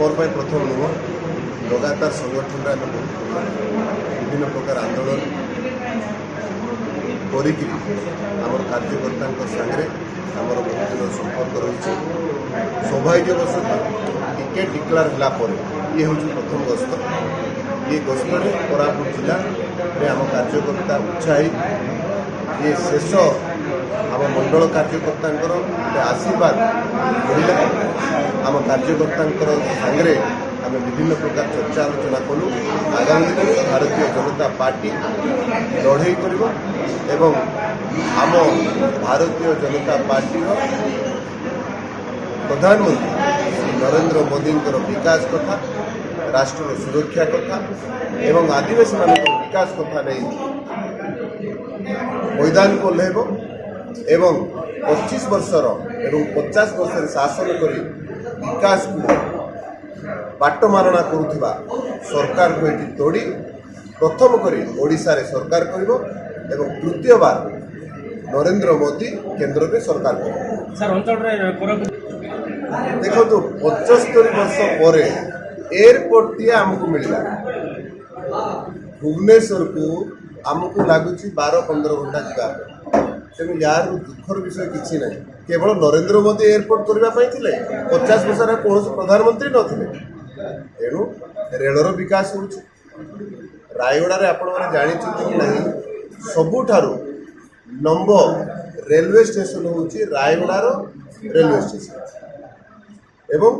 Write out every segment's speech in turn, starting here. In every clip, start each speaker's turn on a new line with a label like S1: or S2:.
S1: मोर प्रथम नुह लगातार संगठन विभिन्न प्रकार आंदोलन कर कार्यकर्ता सागरे आमर बहुत दिन संपर्क रही सौभाग्यवश टिकेट डिक्लेयर होगापर ये हूँ प्रथम गस्त ये गस्त में कोरापुट जिला में आम कार्यकर्ता उत्साहित ये शेष आम मंडल कार्यकर्ता आशीर्वाद मिला आम कार्यकर्ता सागरे आम विभिन्न प्रकार चर्चा आलोचना कलु आगामी दिन में भारतीय जनता पार्टी लड़े कर आम भारतीय जनता पार्टी प्रधानमंत्री नरेंद्र मोदी विकास कथा राष्ट्र सुरक्षा कथा एवं आदिवासी मान विकास कथा नहीं मैदान को ओह्लैब एवं 25 वर्षर एवं 50 वर्ष शासन कर विकास को बाटमारणा करुवा सरकार को ये तोड़ी प्रथम कर ओडिशा रे सरकार करिवो एवं तृतीय बार नरेंद्र मोदी केंद्र में सरकार कर देखो 75 वर्ष पर एयरपोर्ट टी आमको मिलला भुवनेश्वर को आमको लगुच 12-15 घंटा जावा तेणु यार दुखर विषय किसी ना केवल नरेंद्र मोदी एयरपोर्ट करने 50 वर्ष कौन प्रधानमंत्री नथिले तेणु रेलर विकास हो रायगड़ा आपण जानी ना सबुठारु नंबर रेलवे स्टेशन हूँ रायगड़ार रेलवे स्टेशन एवं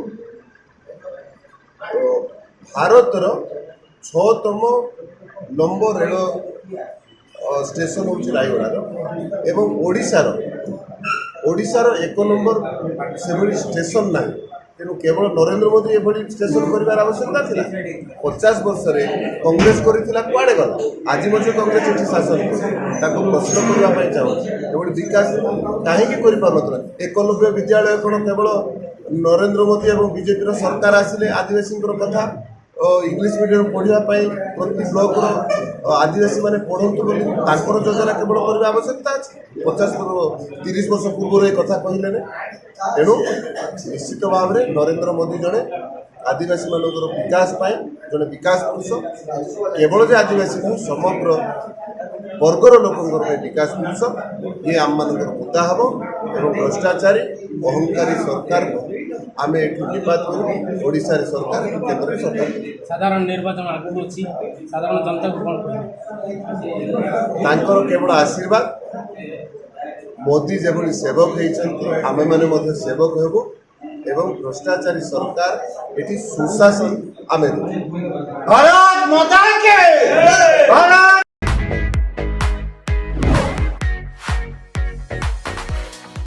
S1: भारतर 6तम नंबर रेल स्टेशन हूँ रायगड़ार एवं ओडिशार 1 नंबर से स्टेशन ना तेणु केवल नरेंद्र मोदी ये स्टेशन कर आवश्यकता थी 50 वर्ष कांग्रेस करथिला कुआडे गला आज मजे कांग्रेस ये शासन प्रश्न करने चाहूँ विकास कहीं कर एकलव्य विद्यालय कौन केवल नरेंद्र मोदी और बीजेपी सरकार आसिले आदिवासी कथा इंग्लिश मीडियम पढ़ापी प्रति ब्लॉक आदिवासी मैंने पढ़तु बोली योजना केवल करने आवश्यकता अच्छे 50-30 वर्ष पूर्व एक कथा कहले तेणु निश्चित भाव में नरेंद्र मोदी जड़े आदिवासी मान विकास जड़े विकास पुरुष केवल जे आदिवासी नहीं समग्र वर्गर लोक विकास पुरुष ये आम मान मुद्दा हम और भ्रष्टाचारी अहंकारी सरकार को आम एबाद कर ओडिशा सरकार केंद्र सरकार
S2: साधारण निर्वाचन आगू अच्छी साधारण जनता को कौन
S1: केवल आशीर्वाद मोदी जो सेवक होती आम मैंने सेवक हेबू एवं भ्रष्टाचारी सरकार ये सुशासन आम
S3: भारत माता के